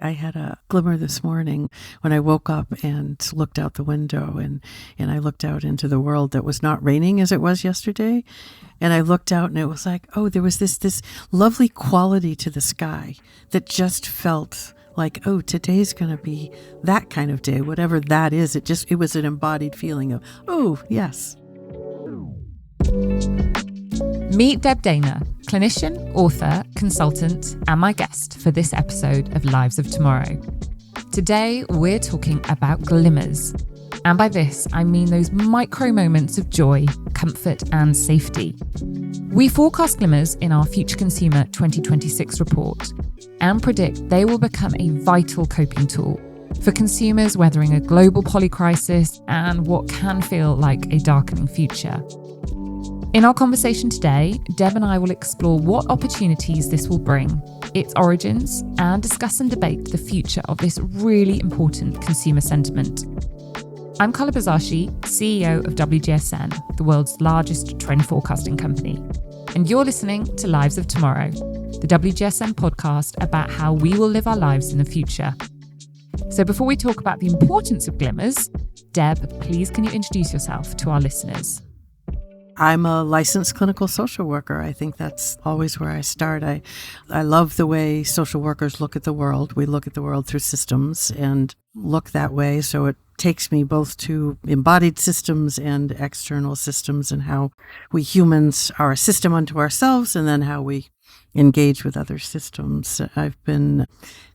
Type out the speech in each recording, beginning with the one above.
I had a glimmer this morning when I woke up and looked out the window and I looked out into the world that was not raining as it was yesterday. And I looked out and it was like, oh, there was this lovely quality to the sky that just felt like, oh, today's going to be that kind of day, whatever that is. It was an embodied feeling of, oh, yes. Meet Deb Dana, clinician, author, consultant, and my guest for this episode of Lives of Tomorrow. Today, we're talking about glimmers. And by this, I mean those micro moments of joy, comfort, and safety. We forecast glimmers in our Future Consumer 2026 report and predict they will become a vital coping tool for consumers weathering a global polycrisis and what can feel like a darkening future. In our conversation today, Deb and I will explore what opportunities this will bring, its origins, and discuss and debate the future of this really important consumer sentiment. I'm Carla CEO of WGSN, the world's largest trend forecasting company. And you're listening to Lives of Tomorrow, the WGSN podcast about how we will live our lives in the future. So before we talk about the importance of glimmers, Deb, please can you introduce yourself to our listeners? I'm a licensed clinical social worker. I think that's always where I start. I love the way social workers look at the world. We look at the world through systems and look that way. So it takes me both to embodied systems and external systems and how we humans are a system unto ourselves and then how we engage with other systems. I've been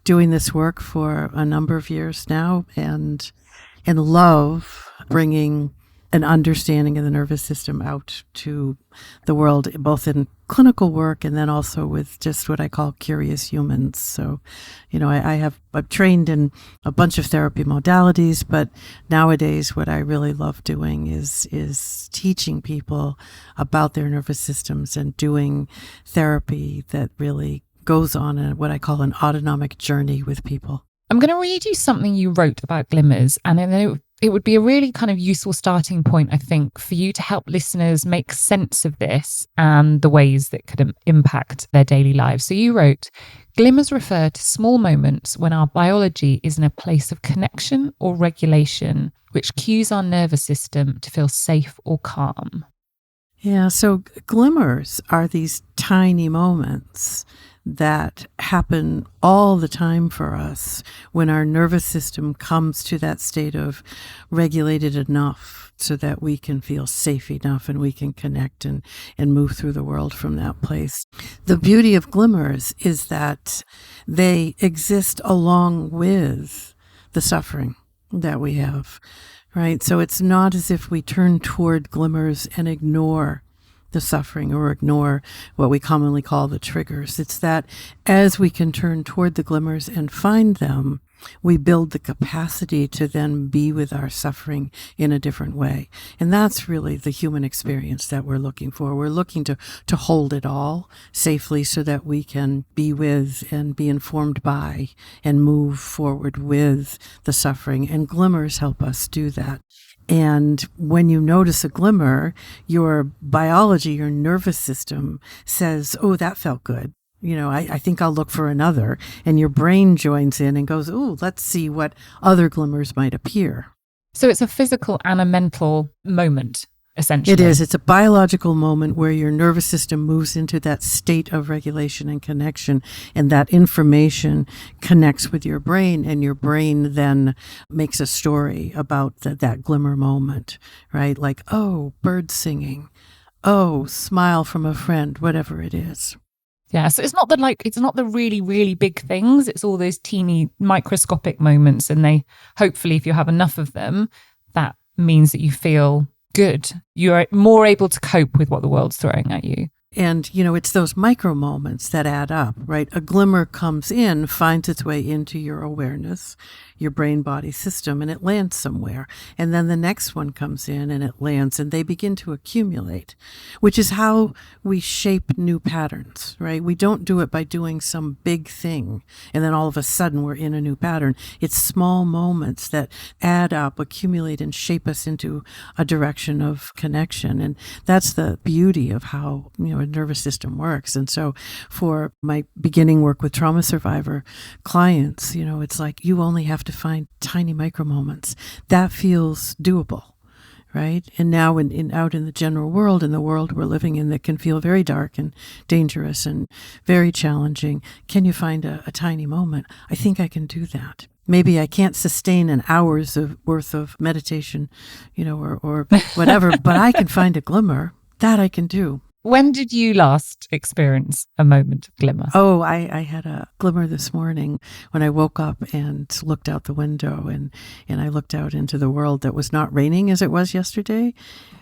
doing this work for a number of years now and love bringing an understanding of the nervous system out to the world, both in clinical work and then also with just what I call curious humans. So, I've trained in a bunch of therapy modalities, but nowadays what I really love doing is teaching people about their nervous systems and doing therapy that really goes on what I call an autonomic journey with people. I'm going to read you something you wrote about glimmers, and then it would be a really kind of useful starting point, I think, for you to help listeners make sense of this and the ways that could impact their daily lives. So you wrote, glimmers refer to small moments when our biology is in a place of connection or regulation, which cues our nervous system to feel safe or calm. Yeah, so glimmers are these tiny moments that happen all the time for us when our nervous system comes to that state of regulated enough so that we can feel safe enough and we can connect and move through the world from that place. The beauty of glimmers is that they exist along with the suffering that we have, right? So it's not as if we turn toward glimmers and ignore the suffering or ignore what we commonly call the triggers. It's that as we can turn toward the glimmers and find them, we build the capacity to then be with our suffering in a different way. And that's really the human experience that we're looking for. We're looking to hold it all safely so that we can be with and be informed by and move forward with the suffering. And glimmers help us do that. And when you notice a glimmer, your biology, your nervous system says, oh, that felt good. I think I'll look for another. And your brain joins in and goes, oh, let's see what other glimmers might appear. So it's a physical and a mental moment, essentially. It is. It's a biological moment where your nervous system moves into that state of regulation and connection, and that information connects with your brain, and your brain then makes a story about that glimmer moment, right? Like, oh, birds singing, oh, smile from a friend, whatever it is. Yeah, so it's not the really, really big things. It's all those teeny microscopic moments, and they, hopefully, if you have enough of them, that means that you feel good. You're more able to cope with what the world's throwing at you. And, it's those micro moments that add up, right? A glimmer comes in, finds its way into your awareness, your brain-body system, and it lands somewhere. And then the next one comes in and it lands, and they begin to accumulate, which is how we shape new patterns, right? We don't do it by doing some big thing, and then all of a sudden we're in a new pattern. It's small moments that add up, accumulate, and shape us into a direction of connection. And that's the beauty of how, a nervous system works. And so for my beginning work with trauma survivor clients, it's like you only have to find tiny micro moments. That feels doable. Right. And now out in the general world, in the world we're living in that can feel very dark and dangerous and very challenging, can you find a tiny moment? I think I can do that. Maybe I can't sustain an hour's worth of meditation, or whatever, but I can find a glimmer. That I can do. When did you last experience a moment of glimmer? Oh, I had a glimmer this morning when I woke up and looked out the window and I looked out into the world that was not raining as it was yesterday.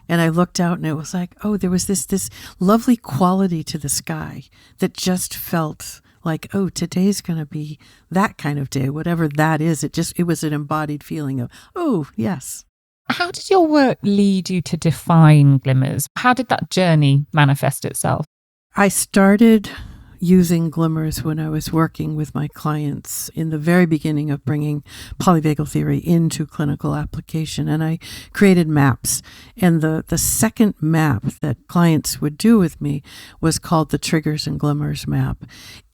And I looked out and it was like, oh, there was this lovely quality to the sky that just felt like, oh, today's going to be that kind of day, whatever that is. It was an embodied feeling of, oh, yes. How did your work lead you to define glimmers? How did that journey manifest itself? I started using glimmers when I was working with my clients in the very beginning of bringing polyvagal theory into clinical application. And I created maps. And the second map that clients would do with me was called the Triggers and Glimmers map.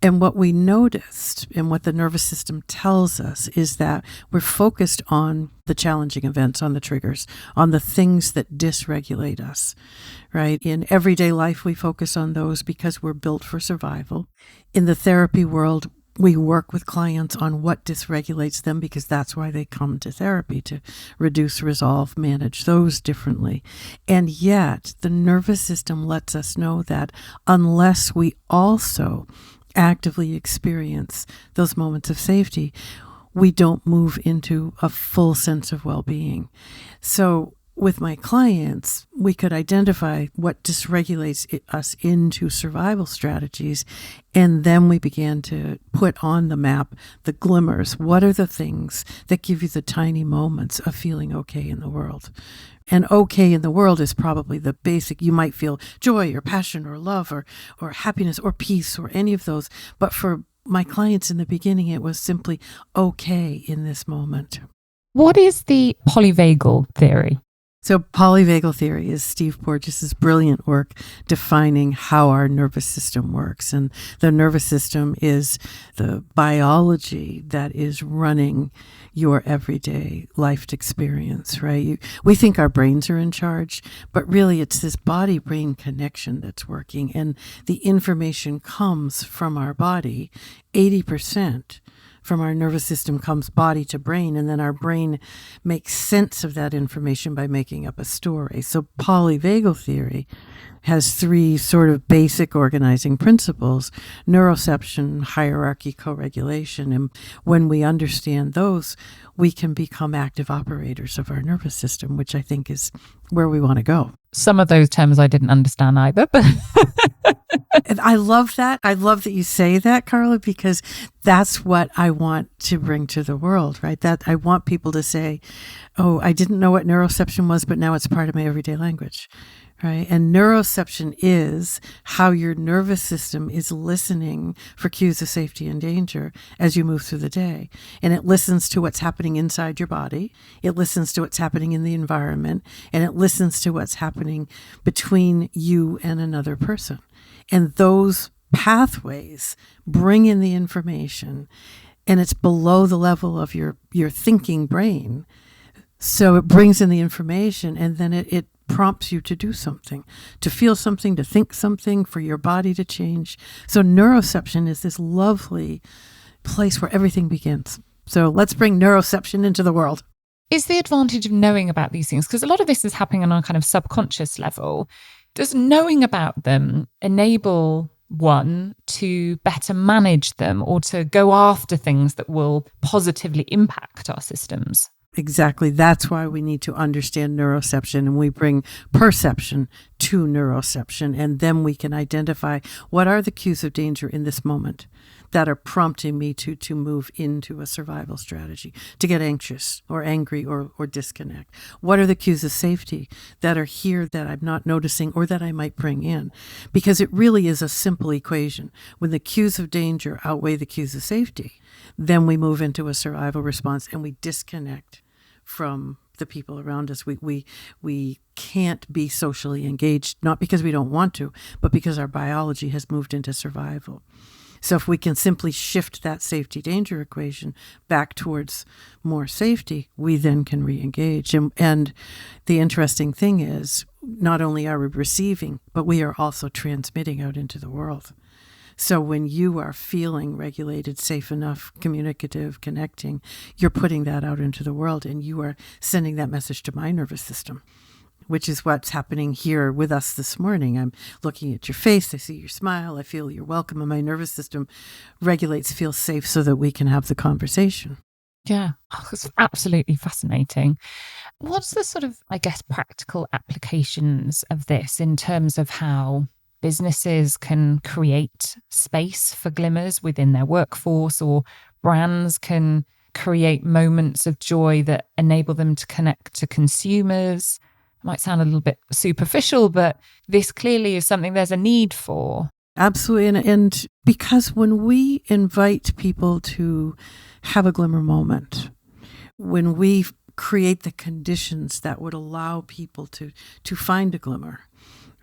And what we noticed and what the nervous system tells us is that we're focused on the challenging events, on the triggers, on the things that dysregulate us, right? In everyday life, we focus on those because we're built for survival. In the therapy world, we work with clients on what dysregulates them because that's why they come to therapy, to reduce, resolve, manage those differently. And yet, the nervous system lets us know that unless we also actively experience those moments of safety, we don't move into a full sense of well-being. So with my clients, we could identify what dysregulates us into survival strategies, and then we began to put on the map the glimmers. What are the things that give you the tiny moments of feeling okay in the world? And okay in the world is probably the basic. You might feel joy or passion or love or happiness or peace or any of those. But for my clients in the beginning, it was simply okay in this moment. What is the polyvagal theory? So polyvagal theory is Steve Porges's brilliant work defining how our nervous system works. And the nervous system is the biology that is running your everyday life experience, right? We think our brains are in charge, but really it's this body-brain connection that's working. And the information comes from our body. 80% from our nervous system comes body to brain, and then our brain makes sense of that information by making up a story. So polyvagal theory has three sort of basic organizing principles: neuroception, hierarchy, co-regulation. And when we understand those, we can become active operators of our nervous system, which I think is where we want to go. Some of those terms I didn't understand either, but And I love that. I love that you say that, Carla, because that's what I want to bring to the world, right? That I want people to say, oh, I didn't know what neuroception was, but now it's part of my everyday language, right? And neuroception is how your nervous system is listening for cues of safety and danger as you move through the day. And it listens to what's happening inside your body. It listens to what's happening in the environment. And it listens to what's happening between you and another person. And those pathways bring in the information, and it's below the level of your thinking brain. So it brings in the information, and then it prompts you to do something, to feel something, to think something, for your body to change. So neuroception is this lovely place where everything begins. So let's bring neuroception into the world. is the advantage of knowing about these things? Because a lot of this is happening on a kind of subconscious level. Does knowing about them enable one to better manage them or to go after things that will positively impact our systems? Exactly. That's why we need to understand neuroception, and we bring perception to neuroception, and then we can identify what are the cues of danger in this moment that are prompting me to move into a survival strategy, to get anxious or angry or disconnect. What are the cues of safety that are here that I'm not noticing or that I might bring in? Because it really is a simple equation. When the cues of danger outweigh the cues of safety, then we move into a survival response and we disconnect from the people around us. We can't be socially engaged, not because we don't want to, but because our biology has moved into survival. So if we can simply shift that safety-danger equation back towards more safety, we then can re-engage. And the interesting thing is, not only are we receiving, but we are also transmitting out into the world. So when you are feeling regulated, safe enough, communicative, connecting, you're putting that out into the world, and you are sending that message to my nervous system, which is what's happening here with us this morning. I'm looking at your face, I see your smile, I feel you're welcome, and my nervous system regulates, feels safe so that we can have the conversation. Yeah, it's absolutely fascinating. What's the sort of, I guess, practical applications of this in terms of how businesses can create space for glimmers within their workforce, or brands can create moments of joy that enable them to connect to consumers? Might sound a little bit superficial, but this clearly is something there's a need for. Absolutely. And because when we invite people to have a glimmer moment, when we create the conditions that would allow people to find a glimmer,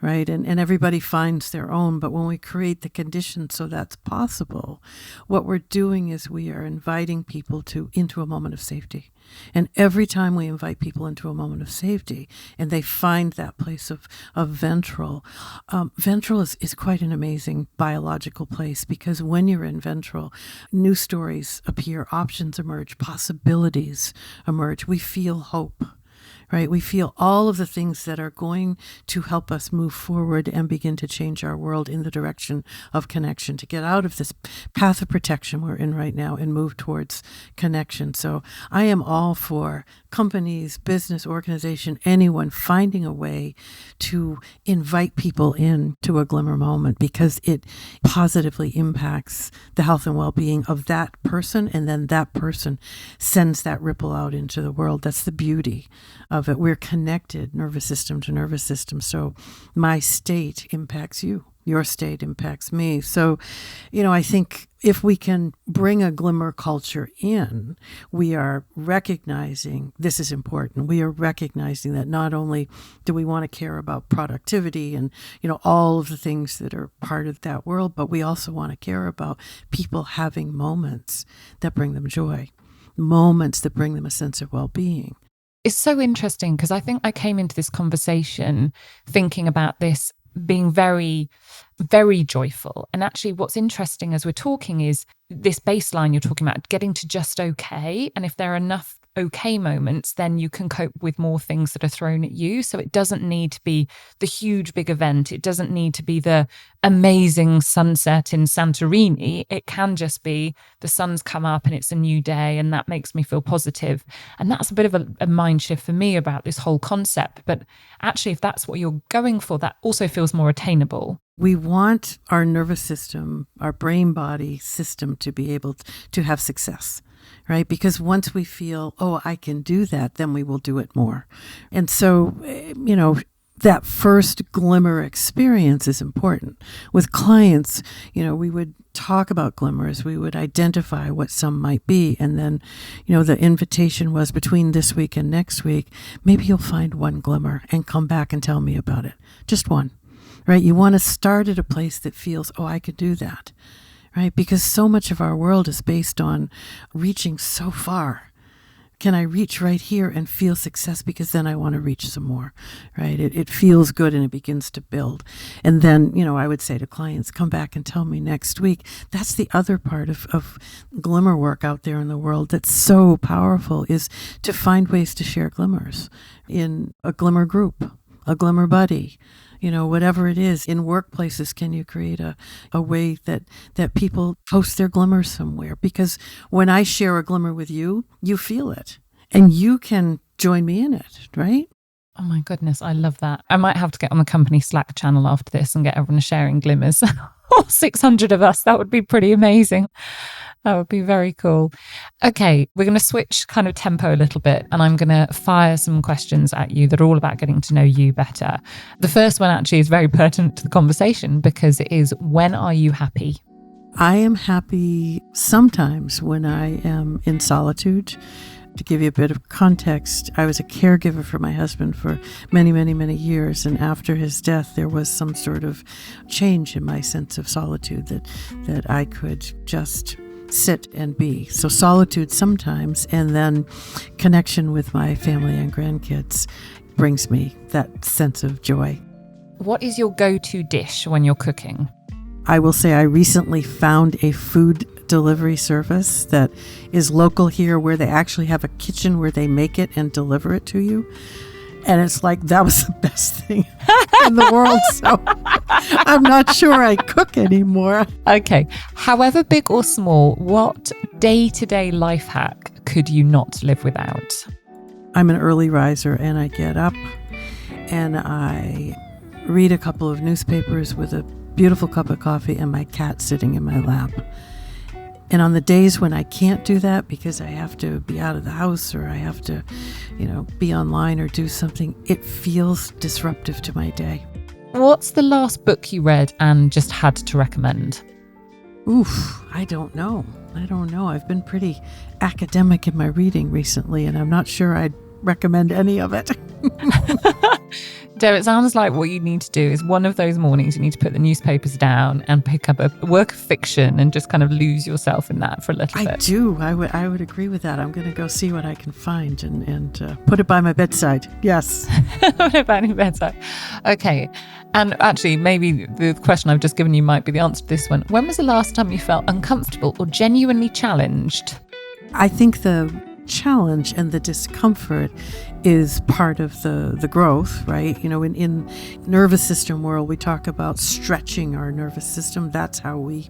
right? And everybody finds their own, but when we create the conditions so that's possible, what we're doing is we are inviting people into a moment of safety. And every time we invite people into a moment of safety and they find that place of ventral, ventral is quite an amazing biological place, because when you're in ventral, new stories appear, options emerge, possibilities emerge. We feel hope. Right? We feel all of the things that are going to help us move forward and begin to change our world in the direction of connection, to get out of this path of protection we're in right now and move towards connection. So I am all for companies, business, organization, anyone finding a way to invite people in to a glimmer moment, because it positively impacts the health and well-being of that person, and then that person sends that ripple out into the world. That's the beauty of it. We're connected nervous system to nervous system. So my state impacts you. Your state impacts me. So, I think if we can bring a glimmer culture in, we are recognizing this is important. We are recognizing that not only do we want to care about productivity and, all of the things that are part of that world, but we also want to care about people having moments that bring them joy, moments that bring them a sense of well-being. It's so interesting, because I think I came into this conversation thinking about this being very, very joyful. And actually what's interesting as we're talking is this baseline you're talking about, getting to just okay. And if there are enough okay moments, then you can cope with more things that are thrown at you. So it doesn't need to be the huge big event. It doesn't need to be the amazing sunset in Santorini. It can just be the sun's come up and it's a new day, and that makes me feel positive. And that's a bit of a mind shift for me about this whole concept. But actually, if that's what you're going for, that also feels more attainable. We want our nervous system, our brain-body system, to be able to have success. Right? Because once we feel, I can do that, then we will do it more. And so, that first glimmer experience is important. With clients, we would talk about glimmers. We would identify what some might be. And then, the invitation was between this week and next week, maybe you'll find one glimmer and come back and tell me about it. Just one, right? You want to start at a place that feels, I could do that. Right? Because so much of our world is based on reaching so far. Can I reach right here and feel success? Because then I want to reach some more, right? It feels good and it begins to build. And then, I would say to clients, come back and tell me next week. That's the other part of glimmer work out there in the world that's so powerful, is to find ways to share glimmers in a glimmer group, a glimmer buddy. Whatever it is. In workplaces, can you create a way that people post their glimmers somewhere? Because when I share a glimmer with you, you feel it. And you can join me in it, right? Oh my goodness, I love that. I might have to get on the company Slack channel after this and get everyone sharing glimmers. 600 of us, that would be pretty amazing. That would be very cool. Okay, we're going to switch kind of tempo a little bit, and I'm going to fire some questions at you that are all about getting to know you better. The first one actually is very pertinent to the conversation, because it is, when are you happy? I am happy sometimes when I am in solitude. To give you a bit of context, I was a caregiver for my husband for many, many, many years. And after his death, there was some sort of change in my sense of solitude that I could just sit and be. So solitude sometimes, and then connection with my family and grandkids brings me that sense of joy. What is your go-to dish when you're cooking? I will say I recently found a food delivery service that is local here where they actually have a kitchen where they make it and deliver it to you. And it's like, that was the best thing in the world. So I'm not sure I cook anymore. Okay. However big or small, what day-to-day life hack could you not live without? I'm an early riser, and I get up and I read a couple of newspapers with a beautiful cup of coffee and my cat sitting in my lap. And on the days when I can't do that because I have to be out of the house or I have to, be online or do something, it feels disruptive to my day. What's the last book you read and just had to recommend? Oof, I don't know. I've been pretty academic in my reading recently, and I'm not sure I'd recommend any of it. Deb, it sounds like what you need to do is one of those mornings you need to put the newspapers down and pick up a work of fiction and just kind of lose yourself in that for a little bit. I do. I would agree with that. I'm going to go see what I can find and put it by my bedside. Yes. Put it by my bedside. Okay. And actually, maybe the question I've just given you might be the answer to this one. When was the last time you felt uncomfortable or genuinely challenged? I think the challenge and the discomfort is part of the growth, right? In nervous system world, we talk about stretching our nervous system. That's how we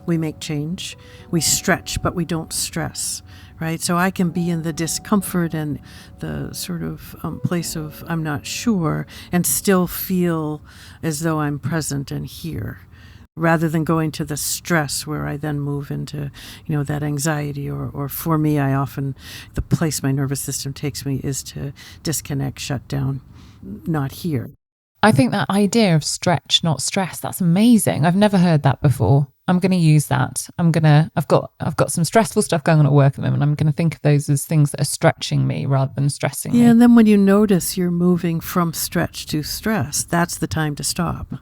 make change. We stretch, but we don't stress, right? So I can be in the discomfort and the sort of place of I'm not sure and still feel as though I'm present and here, rather than going to the stress where I then move into, that anxiety or for me, the place my nervous system takes me is to disconnect, shut down, not here. I think that idea of stretch, not stress, that's amazing. I've never heard that before. I'm going to use that. I've got some stressful stuff going on at work at the moment. I'm going to think of those as things that are stretching me rather than stressing me. Yeah, and then when you notice you're moving from stretch to stress, that's the time to stop.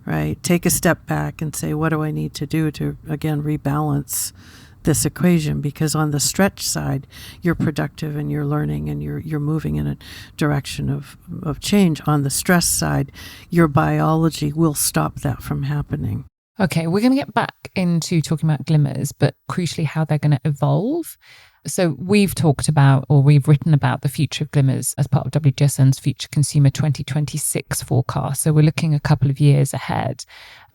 Right? Take a step back and say, what do I need to do to, again, rebalance this equation? Because on the stretch side, you're productive and you're learning and you're moving in a direction of change. On the stress side, your biology will stop that from happening. Okay, we're going to get back into talking about Glimmers, but crucially how they're going to evolve. So we've written about the future of Glimmers as part of WGSN's Future Consumer 2026 forecast. So we're looking a couple of years ahead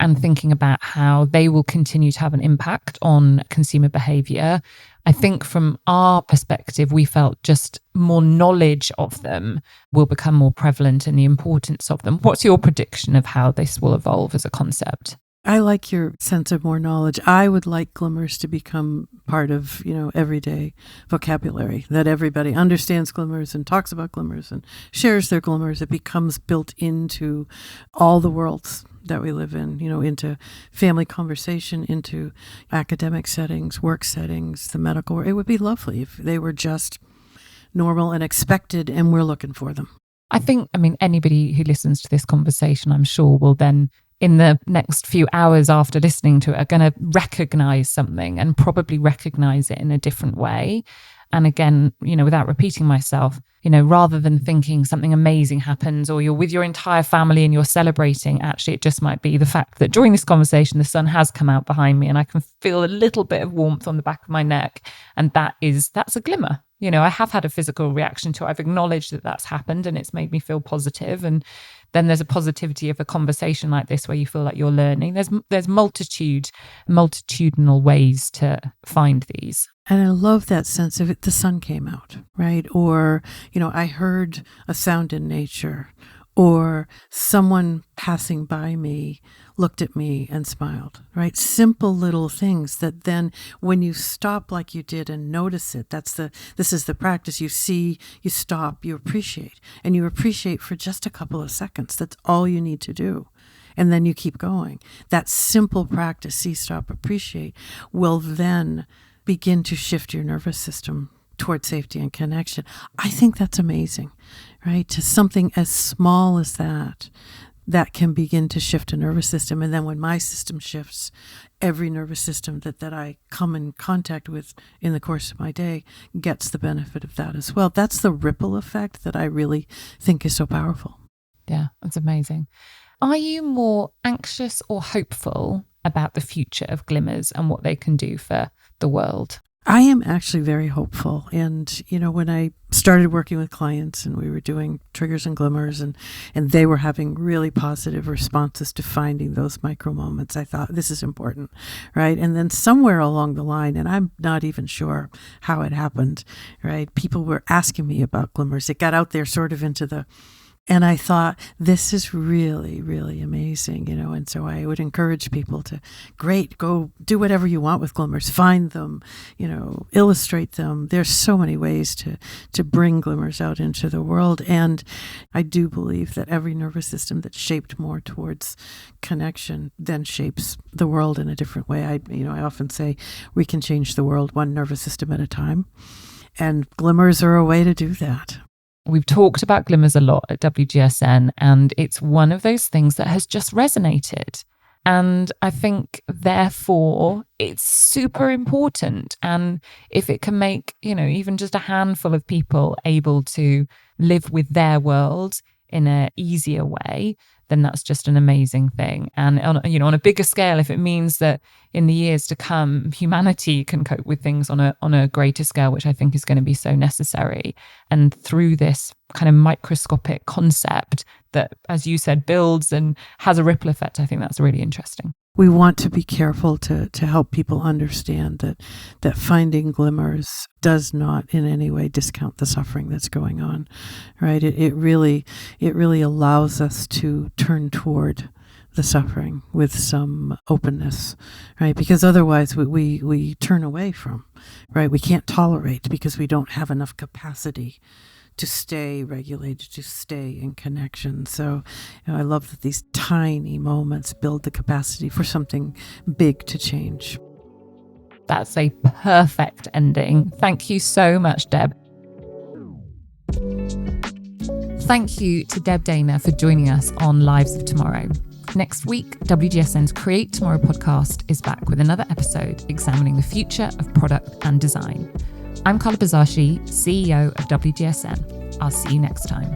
and thinking about how they will continue to have an impact on consumer behaviour. I think from our perspective, we felt just more knowledge of them will become more prevalent and the importance of them. What's your prediction of how this will evolve as a concept? I like your sense of more knowledge. I would like Glimmers to become part of, everyday vocabulary, that everybody understands Glimmers and talks about Glimmers and shares their Glimmers. It becomes built into all the worlds that we live in, into family conversation, into academic settings, work settings, the medical. It would be lovely if they were just normal and expected, and we're looking for them. Anybody who listens to this conversation, I'm sure, will then in the next few hours after listening to it are going to recognize something and probably recognize it in a different way. And again, without repeating myself, rather than thinking something amazing happens or you're with your entire family and you're celebrating, actually, it just might be the fact that during this conversation, the sun has come out behind me and I can feel a little bit of warmth on the back of my neck. And that's a glimmer. I have had a physical reaction to it. I've acknowledged that that's happened and it's made me feel positive. And then there's a positivity of a conversation like this where you feel like you're learning. There's multitudinal ways to find these. And I love that sense of it. The sun came out, right? Or, I heard a sound in nature, or someone passing by me looked at me and smiled, right? Simple little things that then when you stop like you did and notice it, this is the practice. You see, you stop, you appreciate, and you appreciate for just a couple of seconds. That's all you need to do. And then you keep going. That simple practice, see, stop, appreciate, will then begin to shift your nervous system toward safety and connection. I think that's amazing, right? To something as small as that can begin to shift a nervous system. And then when my system shifts, every nervous system that I come in contact with in the course of my day gets the benefit of that as well. That's the ripple effect that I really think is so powerful. Yeah, that's amazing. Are you more anxious or hopeful about the future of Glimmers and what they can do for the world? I am actually very hopeful. And, when I started working with clients and we were doing triggers and glimmers and they were having really positive responses to finding those micro moments, I thought this is important, right? And then somewhere along the line, and I'm not even sure how it happened, right? People were asking me about glimmers. It got out there sort of and I thought, this is really, really amazing, and so I would encourage people to, go do whatever you want with glimmers, find them, illustrate them. There's so many ways to bring glimmers out into the world. And I do believe that every nervous system that's shaped more towards connection then shapes the world in a different way. I often say we can change the world one nervous system at a time, and glimmers are a way to do that. We've talked about Glimmers a lot at WGSN, and it's one of those things that has just resonated. And I think, therefore, it's super important. And if it can make, even just a handful of people able to live with their world in an easier way, then that's just an amazing thing. And on a bigger scale, if it means that in the years to come, humanity can cope with things on a greater scale, which I think is going to be so necessary. And through this kind of microscopic concept that, as you said, builds and has a ripple effect, I think that's really interesting. We want to be careful to help people understand that finding glimmers does not in any way discount the suffering that's going on, right? It really allows us to turn toward the suffering with some openness, right? Because otherwise we turn away from, right? We can't tolerate because we don't have enough capacity to stay regulated, to stay in connection. So I love that these tiny moments build the capacity for something big to change. That's a perfect ending. Thank you so much, Deb. Thank you to Deb Dana for joining us on Lives of Tomorrow. Next week, WGSN's Create Tomorrow podcast is back with another episode examining the future of product and design. I'm Carla, CEO of WGSN. I'll see you next time.